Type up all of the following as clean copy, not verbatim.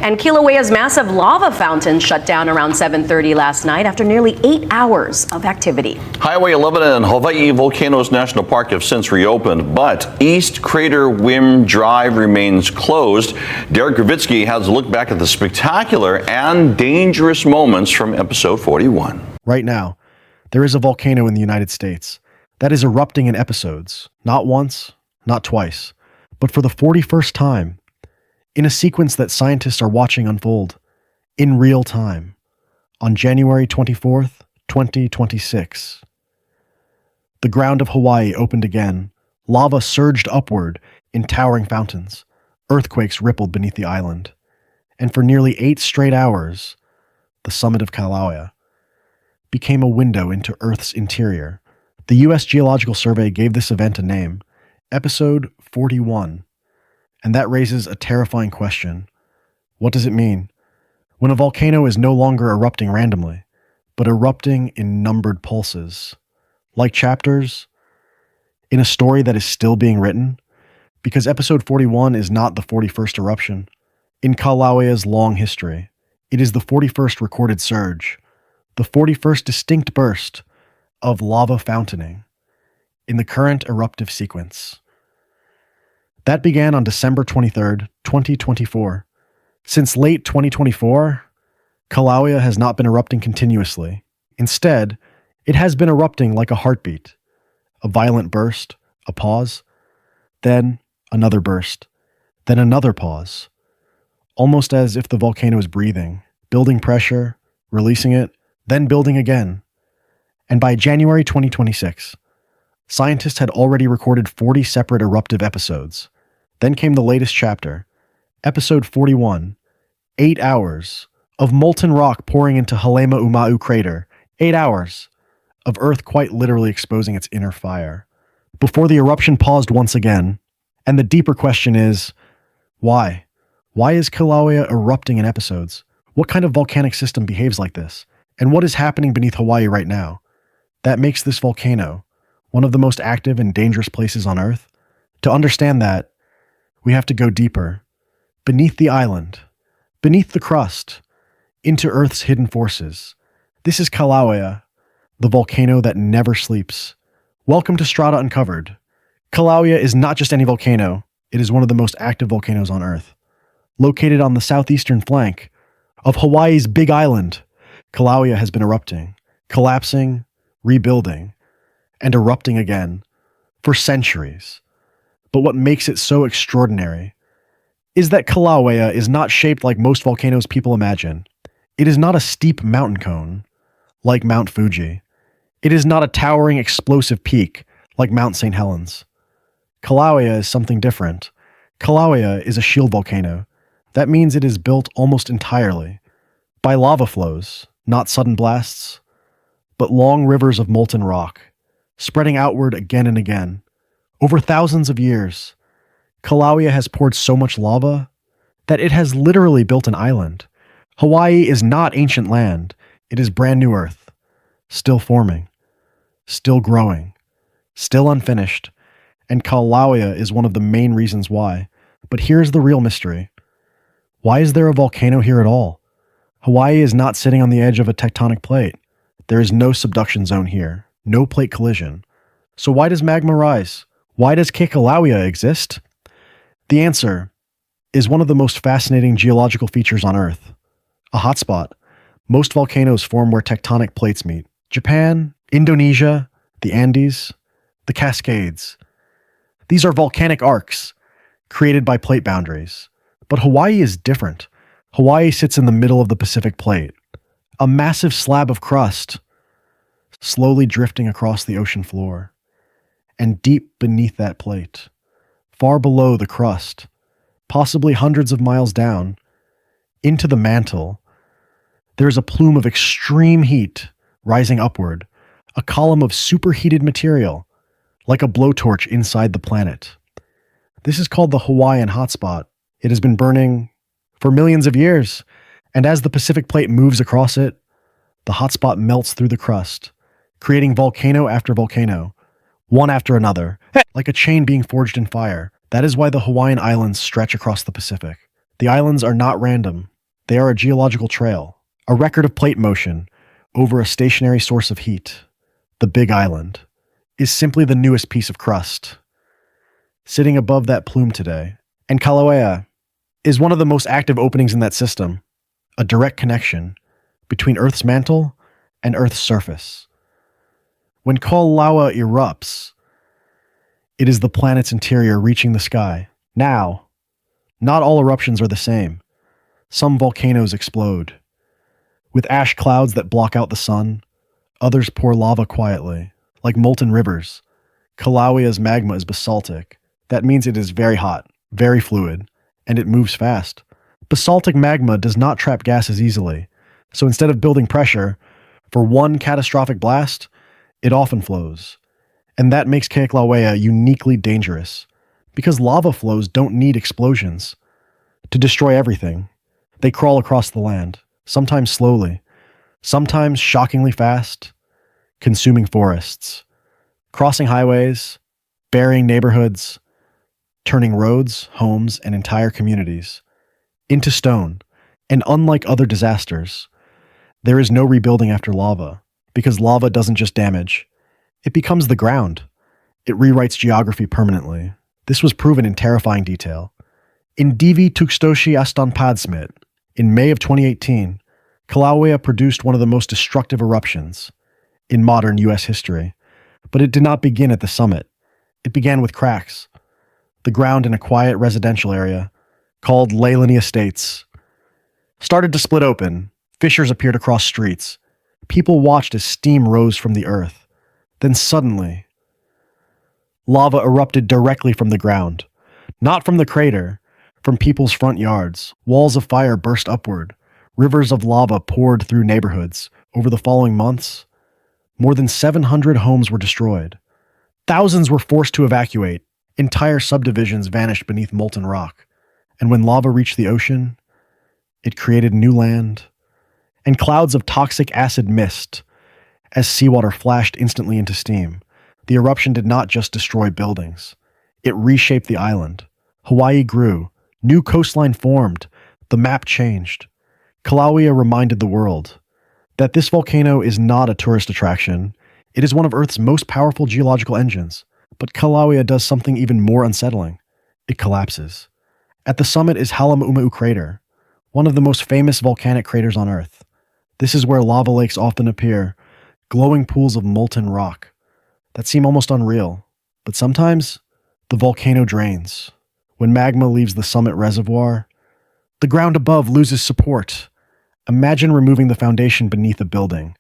And Kilauea's massive lava fountain shut down around 7:30 last night after nearly 8 hours of activity. Highway 11 and Hawaii Volcanoes National Park have since reopened, but East Crater Whim Drive remains closed. Derek Gravitsky has a look back at the spectacular and dangerous moments from episode 41. Right now, there is a volcano in the United States that is erupting in episodes, not once, not twice, but for the 41st time, in a sequence that scientists are watching unfold in real time on January 24th, 2026. The ground of Hawaii opened again. Lava surged upward in towering fountains. Earthquakes rippled beneath the island. And for nearly 8 straight hours, the summit of Kīlauea became a window into Earth's interior. The U.S. Geological Survey gave this event a name, Episode 41. And that raises a terrifying question. What does it mean when a volcano is no longer erupting randomly, but erupting in numbered pulses, like chapters in a story that is still being written? Because episode 41 is not the 41st eruption in Kilauea's long history. It is the 41st recorded surge, the 41st distinct burst of lava fountaining in the current eruptive sequence. That began on December 23rd, 2024. Since late 2024, Kilauea has not been erupting continuously. Instead, it has been erupting like a heartbeat. A violent burst, a pause, then another burst, then another pause. Almost as if the volcano is breathing, building pressure, releasing it, then building again. And by January 2026, scientists had already recorded 40 separate eruptive episodes. Then came the latest chapter, episode 41, 8 hours of molten rock pouring into Halemaʻumaʻu crater, 8 hours of Earth quite literally exposing its inner fire, before the eruption paused once again. And the deeper question is, why? Why is Kilauea erupting in episodes? What kind of volcanic system behaves like this? And what is happening beneath Hawaii right now that makes this volcano one of the most active and dangerous places on Earth? To understand that, we have to go deeper, beneath the island, beneath the crust, into Earth's hidden forces. This is Kilauea, the volcano that never sleeps. Welcome to Strata Uncovered. Kilauea is not just any volcano, it is one of the most active volcanoes on Earth. Located on the southeastern flank of Hawaii's Big Island, Kilauea has been erupting, collapsing, rebuilding, and erupting again for centuries. But what makes it so extraordinary is that Kilauea is not shaped like most volcanoes people imagine. It is not a steep mountain cone like Mount Fuji. It is not a towering explosive peak like Mount St. Helens. Kilauea is something different. Kilauea is a shield volcano. That means it is built almost entirely by lava flows, not sudden blasts, but long rivers of molten rock, spreading outward again and again. Over thousands of years, Kilauea has poured so much lava that it has literally built an island. Hawaii is not ancient land. It is brand new Earth, still forming, still growing, still unfinished, and Kilauea is one of the main reasons why. But here's the real mystery. Why is there a volcano here at all? Hawaii is not sitting on the edge of a tectonic plate. There is no subduction zone here, no plate collision. So why does magma rise? Why does Kilauea exist? The answer is one of the most fascinating geological features on Earth. A hotspot. Most volcanoes form where tectonic plates meet. Japan, Indonesia, the Andes, the Cascades. These are volcanic arcs created by plate boundaries. But Hawaii is different. Hawaii sits in the middle of the Pacific Plate, a massive slab of crust slowly drifting across the ocean floor. And deep beneath that plate, far below the crust, possibly hundreds of miles down, into the mantle, there is a plume of extreme heat rising upward, a column of superheated material, like a blowtorch inside the planet. This is called the Hawaiian hotspot. It has been burning for millions of years, and as the Pacific Plate moves across it, the hotspot melts through the crust, creating volcano after volcano, one after another, like a chain being forged in fire. That is why the Hawaiian Islands stretch across the Pacific. The islands are not random. They are a geological trail, a record of plate motion over a stationary source of heat. The Big Island is simply the newest piece of crust, sitting above that plume today. And Kilauea is one of the most active openings in that system, a direct connection between Earth's mantle and Earth's surface. When Kīlauea erupts, it is the planet's interior reaching the sky. Now, not all eruptions are the same. Some volcanoes explode, with ash clouds that block out the sun. Others pour lava quietly, like molten rivers. Kilauea's magma is basaltic. That means it is very hot, very fluid, and it moves fast. Basaltic magma does not trap gases easily, so instead of building pressure for one catastrophic blast, it often flows. And that makes Kilauea uniquely dangerous, because lava flows don't need explosions to destroy everything. They crawl across the land, sometimes slowly, sometimes shockingly fast, consuming forests, crossing highways, burying neighborhoods, turning roads, homes, and entire communities into stone. And unlike other disasters, there is no rebuilding after lava, because lava doesn't just damage, it becomes the ground. It rewrites geography permanently. This was proven in terrifying detail. In Divi Tukstoshi Aston Padsmit, in May of 2018, Kilauea produced one of the most destructive eruptions in modern U.S. history. But it did not begin at the summit. It began with cracks. The ground in a quiet residential area, called Leilani Estates, started to split open. Fissures appeared across streets. People watched as steam rose from the earth. Then suddenly, lava erupted directly from the ground. Not from the crater, from people's front yards. Walls of fire burst upward. Rivers of lava poured through neighborhoods. Over the following months, more than 700 homes were destroyed. Thousands were forced to evacuate. Entire subdivisions vanished beneath molten rock. And when lava reached the ocean, it created new land and clouds of toxic acid mist as seawater flashed instantly into steam. The eruption did not just destroy buildings. It reshaped the island. Hawaii grew. New coastline formed. The map changed. Kilauea reminded the world that this volcano is not a tourist attraction. It is one of Earth's most powerful geological engines. But Kilauea does something even more unsettling. It collapses. At the summit is Halemaʻumaʻu crater, one of the most famous volcanic craters on Earth. This is where lava lakes often appear, glowing pools of molten rock that seem almost unreal. But sometimes, the volcano drains. When magma leaves the summit reservoir, the ground above loses support. Imagine removing the foundation beneath a building.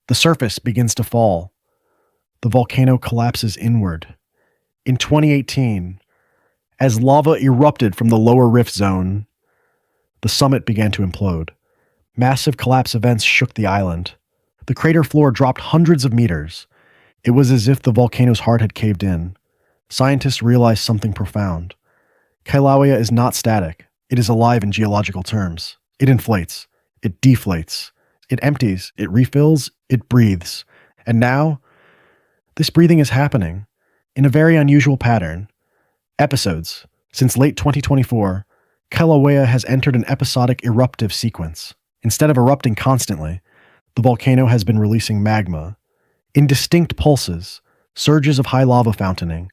The surface begins to fall. The volcano collapses inward. In 2018, as lava erupted from the lower rift zone, the summit began to implode. Massive collapse events shook the island. The crater floor dropped hundreds of meters. It was as if the volcano's heart had caved in. Scientists realized something profound. Kilauea is not static. It is alive in geological terms. It inflates. It deflates. It empties. It refills. It breathes. And now, this breathing is happening in a very unusual pattern. Episodes. Since late 2024, Kilauea has entered an episodic eruptive sequence. Instead of erupting constantly, the volcano has been releasing magma in distinct pulses, surges of high lava fountaining,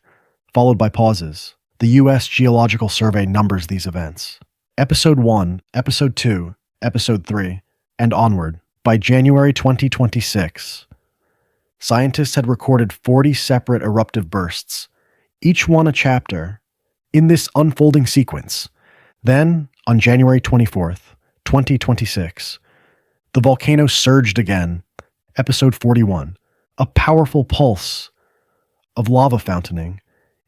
followed by pauses. The U.S. Geological Survey numbers these events. Episode 1, Episode 2, Episode 3, and onward. By January 2026, scientists had recorded 40 separate eruptive bursts, each one a chapter, in this unfolding sequence. Then, on January 24th, 2026, the volcano surged again. Episode 41, a powerful pulse of lava fountaining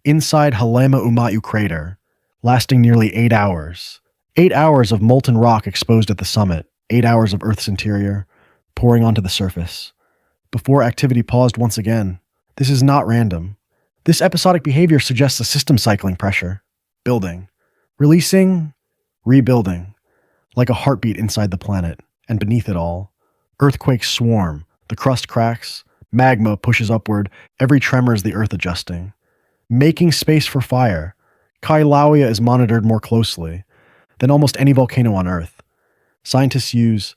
inside Halemaʻumaʻu crater, lasting nearly 8 hours. 8 hours of molten rock exposed at the summit, 8 hours of Earth's interior pouring onto the surface, before activity paused once again. This is not random. This episodic behavior suggests a system cycling pressure, building, releasing, rebuilding, like a heartbeat inside the planet. And beneath it all, earthquakes swarm, the crust cracks, magma pushes upward, every tremor is the earth adjusting. Making space for fire, Kilauea is monitored more closely than almost any volcano on Earth. Scientists use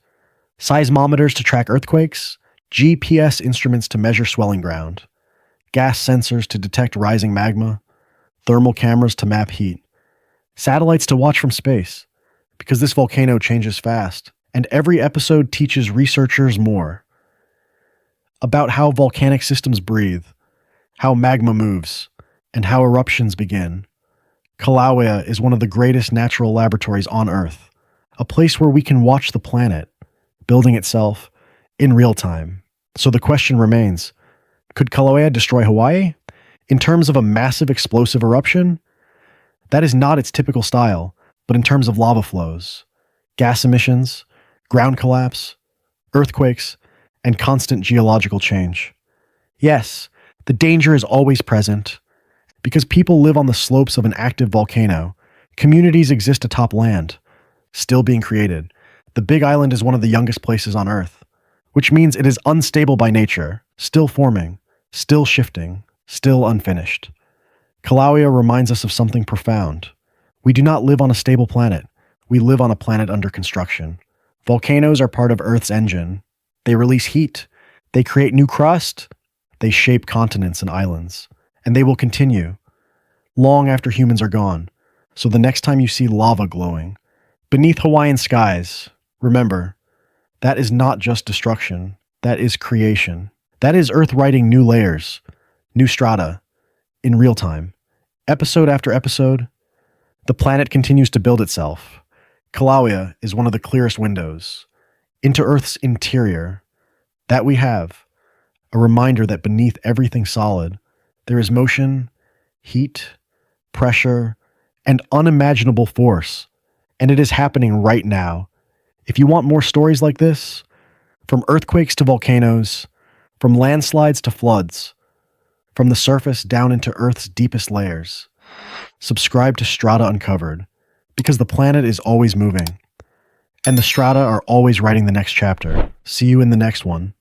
seismometers to track earthquakes, GPS instruments to measure swelling ground, gas sensors to detect rising magma, thermal cameras to map heat, satellites to watch from space, because this volcano changes fast, and every episode teaches researchers more about how volcanic systems breathe, how magma moves, and how eruptions begin. Kilauea is one of the greatest natural laboratories on Earth, a place where we can watch the planet building itself in real time. So the question remains, could Kilauea destroy Hawaii? In terms of a massive explosive eruption? That is not its typical style, but in terms of lava flows, gas emissions, ground collapse, earthquakes, and constant geological change. Yes, the danger is always present. Because people live on the slopes of an active volcano, communities exist atop land, still being created. The Big Island is one of the youngest places on Earth, which means it is unstable by nature, still forming, still shifting, still unfinished. Kilauea reminds us of something profound. We do not live on a stable planet. We live on a planet under construction. Volcanoes are part of Earth's engine. They release heat. They create new crust. They shape continents and islands. And they will continue long after humans are gone. So the next time you see lava glowing beneath Hawaiian skies, remember, that is not just destruction. That is creation. That is Earth writing new layers, new strata, in real time. Episode after episode, the planet continues to build itself. Kilauea is one of the clearest windows into Earth's interior that we have, a reminder that beneath everything solid, there is motion, heat, pressure, and unimaginable force, and it is happening right now. If you want more stories like this, from earthquakes to volcanoes, from landslides to floods, from the surface down into Earth's deepest layers, subscribe to Strata Uncovered, because the planet is always moving, and the strata are always writing the next chapter. See you in the next one.